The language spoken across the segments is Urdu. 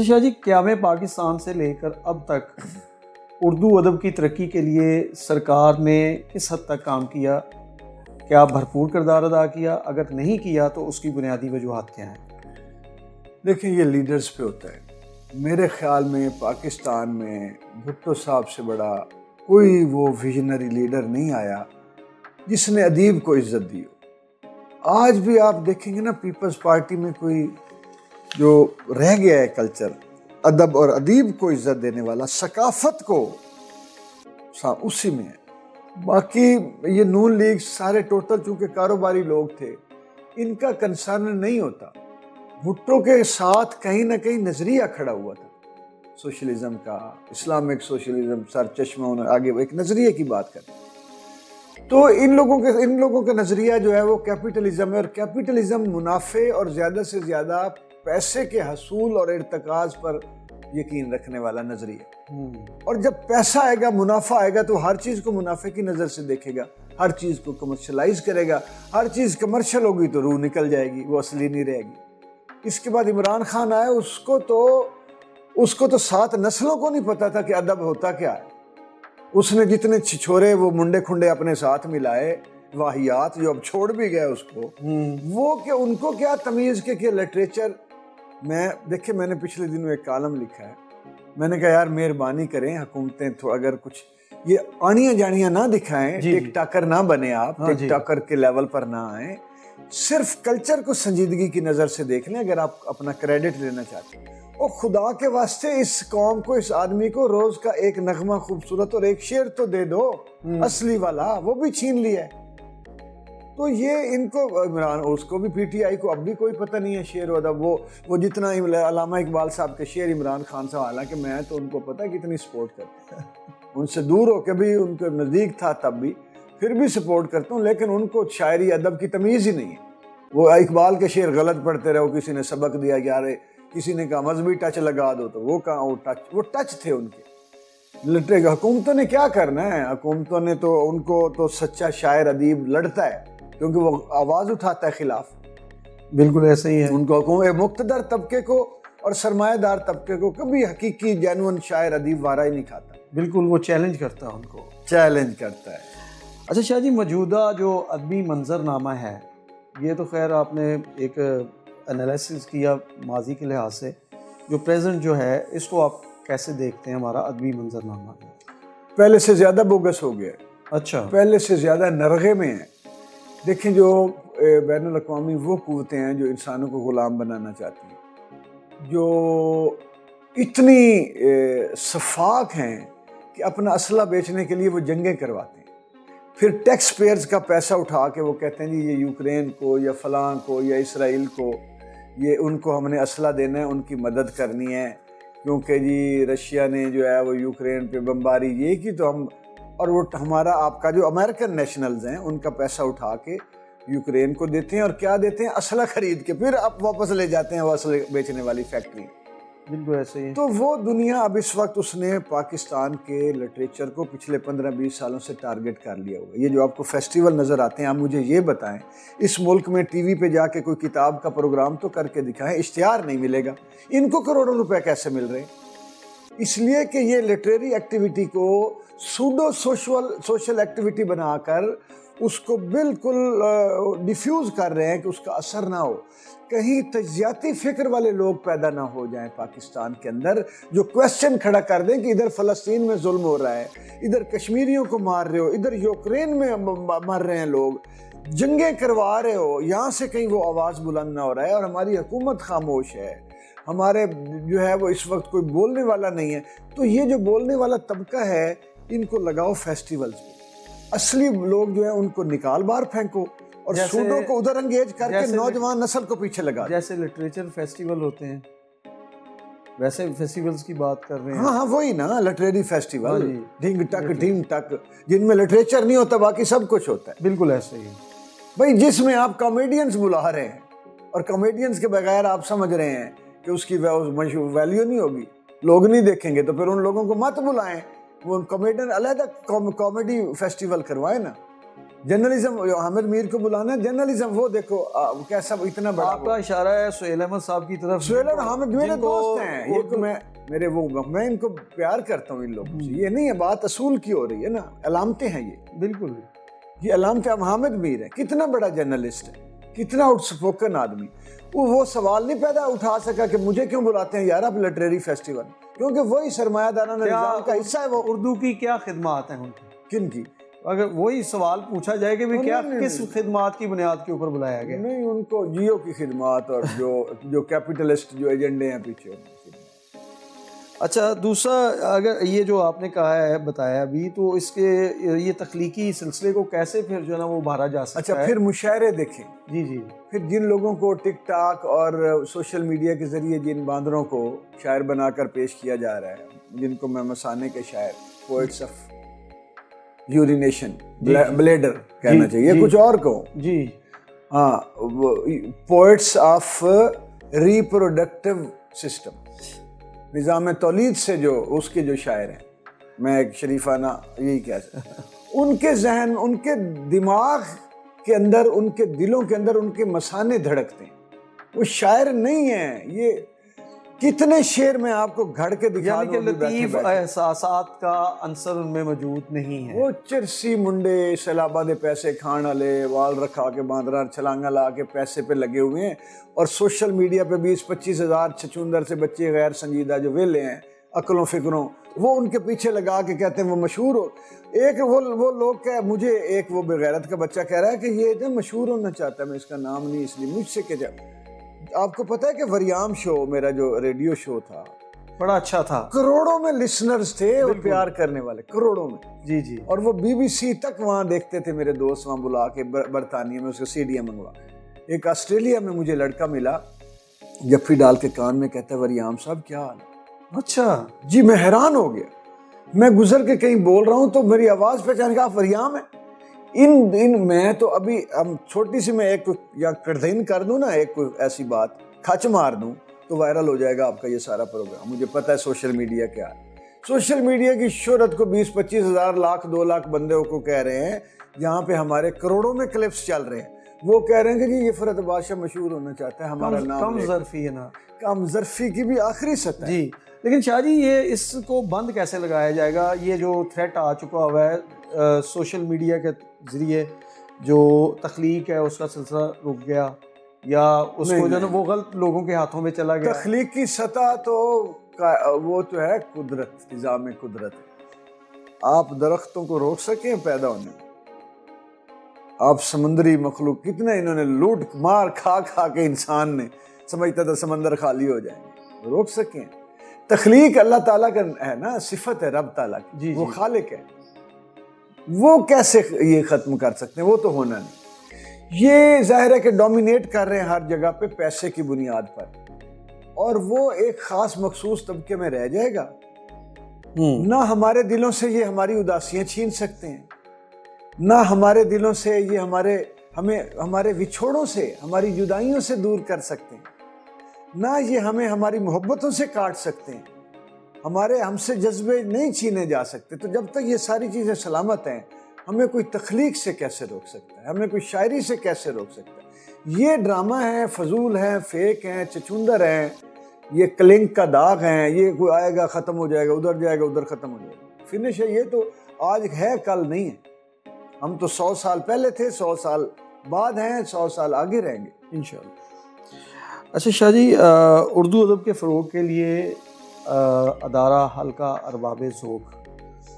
اچھا شاہ جی، قیام پاکستان سے لے کر اب تک اردو ادب کی ترقی کے لیے سرکار نے کس حد تک کام کیا؟ کیا بھرپور کردار ادا کیا؟ اگر نہیں کیا تو اس کی بنیادی وجوہات کیا ہیں؟ دیکھیں، یہ لیڈرز پہ ہوتا ہے۔ میرے خیال میں پاکستان میں بھٹو صاحب سے بڑا کوئی وہ ویژنری لیڈر نہیں آیا جس نے ادیب کو عزت دی ہو۔ آج بھی آپ دیکھیں گے نا، پیپلز پارٹی میں کوئی جو رہ گیا ہے کلچر، ادب اور ادیب کو عزت دینے والا، ثقافت کو، اسی میں ہے۔ باقی یہ نون لیگ سارے ٹوٹل چونکہ کاروباری لوگ تھے، ان کا کنسرن نہیں ہوتا۔ بھٹو کے ساتھ کہیں نہ کہیں نظریہ کھڑا ہوا تھا سوشلزم کا، اسلامک سوشلزم، سر چشمہ انہوں نے آگے ایک نظریے کی بات کرتے ہیں۔ تو ان لوگوں کا نظریہ جو ہے وہ کیپٹلزم ہے، اور کیپٹلزم منافع اور زیادہ سے زیادہ پیسے کے حصول اور ارتکاز پر یقین رکھنے والا نظریہ۔ اور جب پیسہ آئے گا، منافع آئے گا، تو ہر چیز کو منافع کی نظر سے دیکھے گا، ہر چیز کو کمرشلائز کرے گا۔ ہر چیز کمرشل ہوگی تو روح نکل جائے گی، وہ اصلی نہیں رہے گی۔ اس کے بعد عمران خان آئے، اس کو تو 7 نسلوں کو نہیں پتا تھا کہ ادب ہوتا کیا ہے۔ اس نے جتنے چھچورے وہ منڈے کھنڈے اپنے ساتھ ملائے، واہیات جو اب چھوڑ بھی گئے اس کو، وہ کہ ان کو کیا تمیز کہ لٹریچر میں نے پچھلے دنوں ایک کالم لکھا ہے۔ میں نے کہا یار مہربانی کریں حکومتیں تو اگر کچھ یہ آنیاں جانیاں نہ دکھائیں، ٹک ٹاکر نہ بنے، آپ ٹک ٹاکر کے لیول پر نہ آئیں، صرف کلچر کو سنجیدگی کی نظر سے دیکھ لیں اگر آپ اپنا کریڈٹ لینا چاہتے ہیں۔ اور خدا کے واسطے اس قوم کو، اس آدمی کو روز کا ایک نغمہ خوبصورت اور ایک شعر تو دے دو اصلی والا، وہ بھی چھین لیا ہے۔ تو یہ ان کو عمران، اس کو بھی پی ٹی آئی کو اب بھی کوئی پتہ نہیں ہے شعر و ادب۔ وہ جتنا علامہ اقبال صاحب کے شعر عمران خان صاحب، حالانکہ میں تو ان کو پتہ ہے کتنی سپورٹ کرتا ہوں، ان سے دور ہو کے بھی، ان کے نزدیک تھا تب بھی، پھر بھی سپورٹ کرتا ہوں، لیکن ان کو شاعری ادب کی تمیز ہی نہیں ہے۔ وہ اقبال کے شعر غلط پڑھتے رہو، کسی نے سبق دیا یار، کسی نے کہا مذہبی ٹچ لگا دو، تو وہ کہاں وہ ٹچ تھے ان کے۔ حکومتوں نے کیا کرنا ہے؟ حکومتوں نے تو ان کو تو سچا شاعر ادیب لڑتا ہے کیونکہ وہ آواز اٹھاتا ہے خلاف۔ بالکل ایسا ہی ہے۔ ان کو مقتدر طبقے کو اور سرمایہ دار طبقے کو کبھی حقیقی جینون شاعر ادیب وارہ ہی نہیں کھاتا۔ بالکل، وہ چیلنج کرتا ہے، ان کو چیلنج کرتا ہے۔ اچھا شاہ جی، موجودہ جو ادبی منظر نامہ ہے، یہ تو خیر آپ نے ایک انالیسس کیا ماضی کے لحاظ سے، جو پریزنٹ جو ہے اس کو آپ کیسے دیکھتے ہیں؟ ہمارا ادبی منظر نامہ پہلے سے زیادہ بوگس ہو گیا ہے۔ اچھا، پہلے سے زیادہ نرغے میں ہے۔ دیکھیں، جو بین الاقوامی وہ قوتیں ہیں جو انسانوں کو غلام بنانا چاہتی ہیں، جو اتنی سفاک ہیں کہ اپنا اسلحہ بیچنے کے لیے وہ جنگیں کرواتے ہیں، پھر ٹیکس پیئرز کا پیسہ اٹھا کے وہ کہتے ہیں جی یہ یوکرین کو یا فلاں کو یا اسرائیل کو، یہ ان کو ہم نے اسلحہ دینا ہے، ان کی مدد کرنی ہے، کیونکہ جی رشیا نے جو ہے وہ یوکرین پہ بمباری یہ کی، تو ہم، اور وہ ہمارا آپ کا جو امریکن نیشنلز ہیں ان کا پیسہ اٹھا کے یوکرین کو دیتے ہیں، اور کیا دیتے ہیں؟ اسلحہ خرید کے پھر آپ واپس لے جاتے ہیں وہ اسلحہ بیچنے والی فیکٹری۔ بالکل ایسے ہی۔ تو وہ دنیا اب اس وقت اس نے پاکستان کے لٹریچر کو پچھلے 15-20 سالوں سے ٹارگٹ کر لیا ہوا ہے۔ یہ جو آپ کو فیسٹیول نظر آتے ہیں، آپ مجھے یہ بتائیں، اس ملک میں ٹی وی پہ جا کے کوئی کتاب کا پروگرام تو کر کے دکھائیں، اشتہار نہیں ملے گا۔ ان کو کروڑوں روپے کیسے مل رہے ہیں؟ اس لیے کہ یہ لٹریری ایکٹیویٹی کو سوڈو سوشل ایکٹیویٹی بنا کر اس کو بالکل ڈیفیوز کر رہے ہیں کہ اس کا اثر نہ ہو، کہیں تجزیاتی فکر والے لوگ پیدا نہ ہو جائیں پاکستان کے اندر، جو کویسچن کھڑا کر دیں کہ ادھر فلسطین میں ظلم ہو رہا ہے، ادھر کشمیریوں کو مار رہے ہو، ادھر یوکرین میں مر رہے ہیں لوگ، جنگیں کروا رہے ہو، یہاں سے کہیں وہ آواز بلند نہ ہو رہا ہے، اور ہماری حکومت خاموش ہے، ہمارے جو ہے وہ اس وقت کوئی بولنے والا نہیں ہے۔ تو یہ جو بولنے والا طبقہ ہے، ان کو لگاؤ فیسٹیولز میں، اصلی لوگ جو ہیں ان کو نکال باہر پھینکو، اور سوڈو کو ادھر انگیج کر کے نوجوان نسل کو پیچھے لگا دو۔ جیسے لٹریچر فیسٹیول ہوتے ہیں ویسے فیسٹیولز کی بات کر رہے ہیں۔ ہاں وہی نا، لٹریری فیسٹیول، ڈھنگ ٹک، جن میں لٹریچر نہیں ہوتا، باقی سب کچھ ہوتا ہے۔ بالکل ایسے ہی بھائی، جس میں آپ کامیڈینز بلا رہے ہیں، اور کامیڈینز کے بغیر آپ سمجھ رہے ہیں کہ اس کی ویلیو نہیں ہوگی، لوگ نہیں دیکھیں گے، تو پھر ان لوگوں کو مت بلائیں، وہ کامیڈین علیحدہ کامیڈی فیسٹیول کروائیں نا۔ جرنلزم حامد میر کو بلانا ہے جرنلزم، وہ دیکھو کیسا اتنا بڑا. آپ کا اشارہ ہے سہیل احمد صاحب کی طرف. سہیل اور حامد میرے دوست ہیں، یہ تو میں ان کو پیار کرتا ہوں ان لوگوں سے. یہ نہیں ہے بات اصول کی ہو رہی ہے نا، علامتیں ہیں یہ. بالکل یہ علامتیں. حامد میر ہے کتنا بڑا جرنلسٹ ہے، کتنا آؤٹ اسپوکن آدمی. وہ سوال نہیں پیدا اٹھا سکا کہ مجھے کیوں بلاتے ہیں یار آپ لٹریری فیسٹیول، کیونکہ وہی سرمایہ دارانہ نظام کا حصہ ہے. وہ اردو کی کیا خدمات ہیں ان کی؟ کن کی؟ اگر وہی سوال پوچھا جائے کہ کیا کس خدمات کی بنیاد کے اوپر بلایا گیا؟ نہیں، ان کو جیو کی خدمات اور جو کیپٹلسٹ جو ایجنڈے ہیں پیچھے. اچھا، دوسرا اگر یہ جو آپ نے کہا ہے بتایا ابھی، تو اس کے یہ تخلیقی سلسلے کو کیسے پھر جو ہے نا وہ ابھارا جا سکتا ہے؟ اچھا، پھر مشاعرے دیکھیں. جی پھر جن لوگوں کو ٹک ٹاک اور سوشل میڈیا کے ذریعے جن باندروں کو شاعر بنا کر پیش کیا جا رہا ہے، جن کو میں مسانے کے شاعر، پوئٹس آف یورینیشن بلیڈر کہنا چاہیے، کچھ اور کہوں. جی ہاں، پوئٹس آف ریپروڈکٹیو سسٹم، نظام تولید سے جو اس کے جو شاعر ہیں، میں ایک شریفانہ یہی کہہ سکتا ہوں، ان کے ذہن، ان کے دماغ کے اندر، ان کے دلوں کے اندر ان کے مسانے دھڑکتے ہیں. وہ شاعر نہیں ہیں. یہ کتنے شعر میں آپ کو گھڑ کے دکھا یعنی کہ لطیف احساسات کا عنصر ان میں موجود نہیں ہے. وہ چرسی منڈے سیلابہ دے پیسے کھان والے، وال رکھا کے باندرا چھلانگا لا کے پیسے پہ لگے ہوئے ہیں، اور سوشل میڈیا پہ 20-25 ہزار چھچوندر سے بچے غیر سنجیدہ جو ویلے ہیں عقلوں فکروں، وہ ان کے پیچھے لگا کے کہتے ہیں وہ مشہور ہو. ایک وہ لوگ کہ مجھے ایک وہ بغیرت کا بچہ کہہ رہا ہے کہ یہ مشہور ہونا چاہتا ہے، میں اس کا نام نہیں اس لیے مجھ سے کہ آپ کو پتہ ہے کہ وریام شو میرا جو ریڈیو شو تھا بڑا اچھا تھا، کروڑوں میں لسنرز تھے اور پیار کرنے والے، کروڑوں میں. جی اور وہ BBC تک وہاں دیکھتے تھے میرے دوست، وہاں بلا کے برطانیہ میں اس کو CDM منگوا. ایک آسٹریلیا میں مجھے لڑکا ملا، جفی ڈال کے کان میں کہتا ہے وریام صاحب کیا حال ہے؟ اچھا جی. میں حیران ہو گیا. میں گزر کے کہیں بول رہا ہوں تو میری آواز پہچان کے آپ وریام ہیں. میں تو ابھی چھوٹی سی میں ایک یا کردین کر دوں نا، ایک ایسی بات کھچ مار دوں تو وائرل ہو جائے گا آپ کا یہ سارا پروگرام. مجھے پتہ ہے سوشل میڈیا کیا ہے. سوشل میڈیا کی شہرت کو 20-25 ہزار لاکھ 2 لاکھ بندوں کو کہہ رہے ہیں، جہاں پہ ہمارے کروڑوں میں کلپس چل رہے ہیں. وہ کہہ رہے ہیں کہ جی یہ فرحت بادشاہ مشہور ہونا چاہتا ہے، ہمارا نام کم ظرفی ہے نا، کم ظرفی کی بھی آخری سطح ہے. جی. لیکن شاہ جی یہ اس کو بند کیسے لگایا جائے گا؟ یہ جو تھریٹ آ چکا ہوا ہے سوشل میڈیا کے ذریعے، جو تخلیق ہے اس کا سلسلہ رک گیا یا اس کو جو ہے نا وہ غلط لوگوں کے ہاتھوں میں چلا گیا؟ تخلیق کی سطح تو وہ تو ہے قدرت، نظام قدرت. آپ درختوں کو روک سکیں پیدا ہونے میں؟ آپ سمندری مخلوق کتنے انہوں نے لوٹ مار کھا کے انسان نے سمجھتا تھا سمندر خالی ہو جائیں گے، روک سکیں؟ تخلیق اللہ تعالیٰ کا ہے نا، صفت ہے رب تعالیٰ کی، وہ خالق ہے. وہ کیسے یہ ختم کر سکتے ہیں؟ وہ تو ہونا نہیں. یہ ظاہر ہے کہ ڈومینیٹ کر رہے ہیں ہر جگہ پہ پیسے کی بنیاد پر، اور وہ ایک خاص مخصوص طبقے میں رہ جائے گا. نہ ہمارے دلوں سے یہ ہماری اداسیاں چھین سکتے ہیں، نہ ہمارے دلوں سے یہ ہمارے وچھوڑوں سے، ہماری جدائیوں سے دور کر سکتے ہیں، نہ یہ ہمیں ہماری محبتوں سے کاٹ سکتے ہیں، ہم سے جذبے نہیں چھینے جا سکتے. تو جب تک یہ ساری چیزیں سلامت ہیں، ہمیں کوئی تخلیق سے کیسے روک سکتا ہے؟ ہمیں کوئی شاعری سے کیسے روک سکتا ہے؟ یہ ڈرامہ ہے، فضول ہیں، فیک ہیں، چچوندر ہیں، یہ کلنک کا داغ ہیں. یہ کوئی آئے گا ختم ہو جائے گا، ادھر جائے گا ادھر ختم ہو جائے گا، فنش ہے. یہ تو آج ہے کل نہیں ہے. ہم تو 100 سال پہلے تھے، 100 سال بعد ہیں، 100 سال آگے رہیں گے انشاءاللہ. اچھا شاہ جی، اردو ادب کے فروغ کے لیے ادارہ حلقہ ارباب ذوق،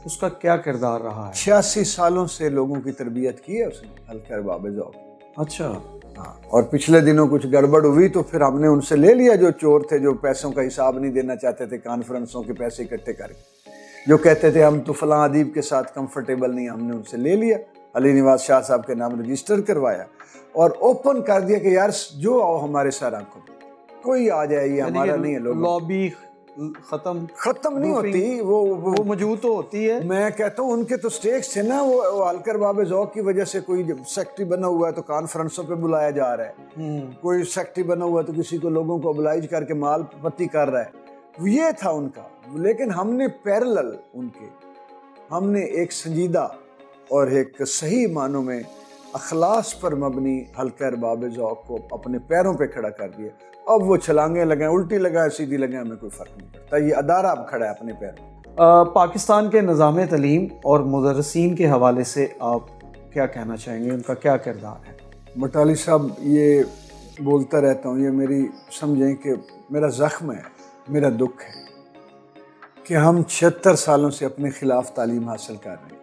اس کا کیا کردار رہا ہے؟ 86 سالوں سے لوگوں کی تربیت کی ہے اس نے، حلقہ ارباب ذوق. اچھا. ہاں، اور پچھلے دنوں کچھ گڑبڑ ہوئی تو پھر ہم نے ان سے لے لیا، جو چور تھے، جو پیسوں کا حساب نہیں دینا چاہتے تھے، کانفرنسوں کے پیسے اکٹھے کر کے، جو کہتے تھے ہم تو فلاں ادیب کے ساتھ کمفرٹیبل نہیں، ہم نے ان سے لے لیا، علی نواز شاہ صاحب کے نام رجسٹر کروایا اور اوپن کر دیا کہ یار جو آؤ ہمارے سر آنکھوں پہ، کوئی آ جائے، یہ ہمارا نہیں ہے. لوگ لابی ختم نہیں ہوتی، وہ موجود تو ہوتی ہے. میں کہتا ہوں ان کے تو سٹیکس تھے نا، وہ حلقہ ارباب ذوق کی وجہ سے کوئی سیکٹری بنا ہوا ہے تو کانفرنسوں پہ بلایا جا رہا ہے، کوئی سیکٹری بنا ہوا ہے تو کسی کو لوگوں کو ابلائج کر کے مال پتی کر رہا ہے. یہ تھا ان کا. لیکن ہم نے پیرلل ہم نے ایک سنجیدہ اور ایک صحیح معنوں میں اخلاص پر مبنی حلقہ ارباب ذوق کو اپنے پیروں پہ کھڑا کر دیا. اب وہ چھلانگیں لگائیں, الٹی لگائیں, سیدھی لگائیں, ہمیں کوئی فرق نہیں پڑتا. یہ ادارہ اب کھڑا ہے اپنے پیروں. پاکستان کے نظام تعلیم اور مدرسین کے حوالے سے آپ کیا کہنا چاہیں گے, ان کا کیا کردار ہے؟ بٹالی صاحب, یہ بولتا رہتا ہوں, یہ میری سمجھیں کہ میرا زخم ہے, میرا دکھ ہے کہ ہم 76 سالوں سے اپنے خلاف تعلیم حاصل کر رہے ہیں.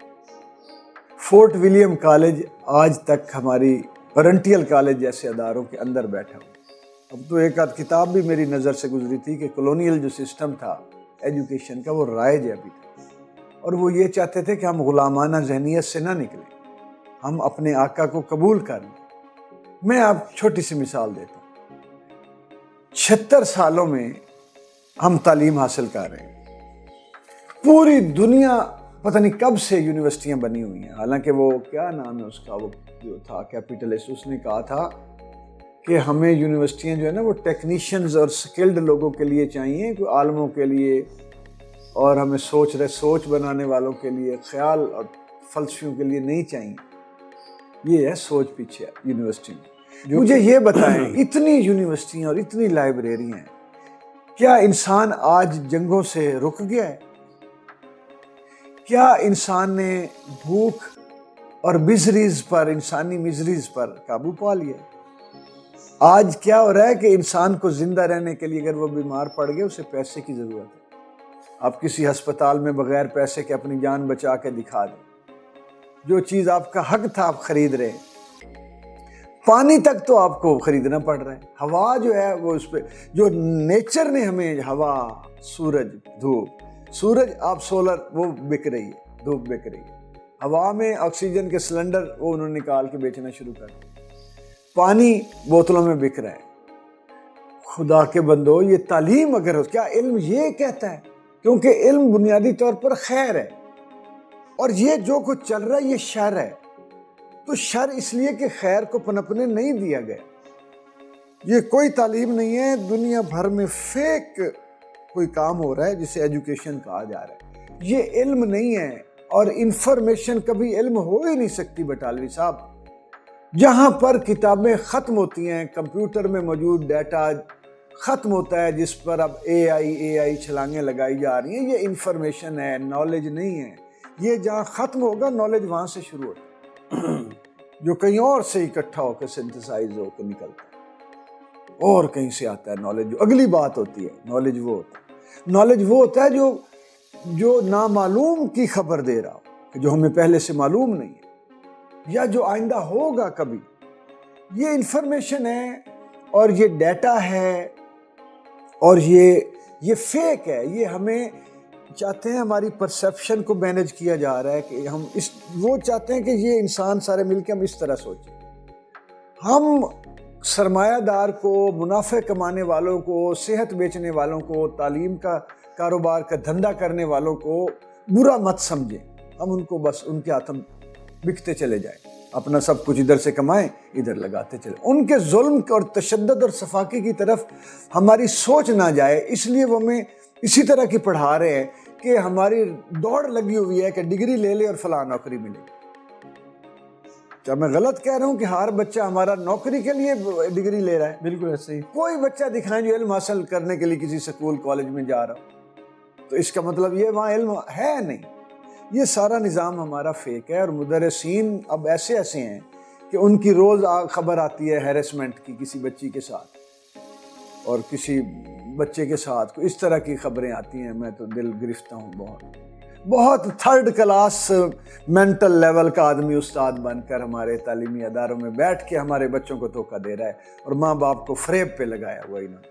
فورٹ ولیم کالج آج تک ہماری اورینٹیل کالج جیسے اداروں کے اندر بیٹھا ہوں. اب تو ایک آدھ کتاب بھی میری نظر سے گزری تھی کہ کولونیل جو سسٹم تھا ایجوکیشن کا وہ رائج ہے ابھی تک, اور وہ یہ چاہتے تھے کہ ہم غلامانہ ذہنیت سے نہ نکلیں, ہم اپنے آقا کو قبول کر لیں. میں آپ چھوٹی سی مثال دیتا ہوں. 76 سالوں میں ہم تعلیم حاصل کر رہے ہیں. پوری دنیا پتہ نہیں کب سے یونیورسٹیاں بنی ہوئی ہیں. حالانکہ وہ کیا نام ہے اس کا, وہ جو تھا کیپیٹلسٹ, اس نے کہا تھا کہ ہمیں یونیورسٹیاں جو ہے نا وہ ٹیکنیشینز اور سکلڈ لوگوں کے لیے چاہیے, کوئی عالموں کے لیے, اور ہمیں سوچ بنانے والوں کے لیے, خیال اور فلسفیوں کے لیے نہیں چاہیے. یہ ہے سوچ پیچھے یونیورسٹی میں. مجھے یہ بتائیں, اتنی یونیورسٹیاں اور اتنی لائبریریاں ہیں, کیا انسان آج جنگوں سے رک گیا ہے؟ کیا انسان نے بھوک اور مزریز پر, انسانی مزریز پر قابو پا لیا؟ آج کیا ہو رہا ہے کہ انسان کو زندہ رہنے کے لیے اگر وہ بیمار پڑ گئے اسے پیسے کی ضرورت ہے. آپ کسی ہسپتال میں بغیر پیسے کے اپنی جان بچا کے دکھا دیں. جو چیز آپ کا حق تھا آپ خرید رہے ہیں. پانی تک تو آپ کو خریدنا پڑ رہا ہے. ہوا جو ہے وہ اس پہ جو نیچر نے ہمیں, ہوا, سورج, دھوپ, سورج آپ سولر وہ بک رہی ہے, دھوپ بک رہی ہے. ہوا میں آکسیجن کے سلنڈر وہ انہوں نے نکال کے بیچنا شروع کر دیا. پانی بوتلوں میں بک رہا ہے. خدا کے بندو, یہ تعلیم اگر ہو, کیا علم یہ کہتا ہے؟ کیونکہ علم بنیادی طور پر خیر ہے, اور یہ جو کچھ چل رہا ہے یہ شر ہے. تو شر اس لیے کہ خیر کو پنپنے نہیں دیا گیا. یہ کوئی تعلیم نہیں ہے. دنیا بھر میں فیک کوئی کام ہو رہا ہے جسے ایجوکیشن کہا جا رہا ہے. یہ علم نہیں ہے, اور انفارمیشن کبھی علم ہو ہی نہیں سکتی بٹالوی صاحب. جہاں پر کتابیں ختم ہوتی ہیں, کمپیوٹر میں موجود ڈیٹا ختم ہوتا ہے, جس پر اب اے آئی چھلانگیں لگائی جا رہی ہیں, یہ انفارمیشن ہے, نالج نہیں ہے. یہ جہاں ختم ہوگا نالج وہاں سے شروع ہوتا ہے, جو کہیں اور سے اکٹھا ہو کے سنتھسائز ہو کے نکلتا ہے, اور کہیں سے آتا ہے نالج. جو اگلی بات ہوتی ہے نالج وہ ہوتا ہے, نالج وہ ہوتا ہے جو نامعلوم کی خبر دے رہا ہو, جو ہمیں پہلے سے معلوم نہیں ہے یا جو آئندہ ہوگا کبھی. یہ انفارمیشن ہے, اور یہ ڈیٹا ہے, اور یہ فیک ہے. یہ ہمیں چاہتے ہیں ہماری پرسیپشن کو مینیج کیا جا رہا ہے کہ ہم وہ چاہتے ہیں کہ یہ انسان سارے مل کے ہم اس طرح سوچیں. ہم سرمایہ دار کو, منافع کمانے والوں کو, صحت بیچنے والوں کو, تعلیم کا کاروبار کا دھندا کرنے والوں کو برا مت سمجھیں. ہم ان کو بس ان کے ہاتھ بکتے چلے جائیں, اپنا سب کچھ ادھر سے کمائیں, ادھر لگاتے چلیں. ان کے ظلم اور تشدد اور سفاکی کی طرف ہماری سوچ نہ جائے, اس لیے وہ ہمیں اسی طرح کی پڑھا رہے ہیں کہ ہماری دوڑ لگی ہوئی ہے کہ ڈگری لے لے اور فلاں نوکری ملے. کیا میں غلط کہہ رہا ہوں کہ ہر بچہ ہمارا نوکری کے لیے ڈگری لے رہا ہے؟ بالکل ایسے ہی. کوئی بچہ دکھائیں جو علم حاصل کرنے کے لیے کسی سکول کالج میں جا رہا ہو, تو اس کا مطلب یہ وہاں علم ہے نہیں. یہ سارا نظام ہمارا فیک ہے. اور مدرسین اب ایسے ہیں کہ ان کی روز خبر آتی ہے ہیرسمنٹ کی کسی بچی کے ساتھ اور کسی بچے کے ساتھ, اس طرح کی خبریں آتی ہیں. میں تو دل گرفتہ ہوں. بہت تھرڈ کلاس مینٹل لیول کا آدمی استاد بن کر ہمارے تعلیمی اداروں میں بیٹھ کے ہمارے بچوں کو دھوکہ دے رہا ہے, اور ماں باپ کو فریب پہ لگایا ہوا انہوں نے.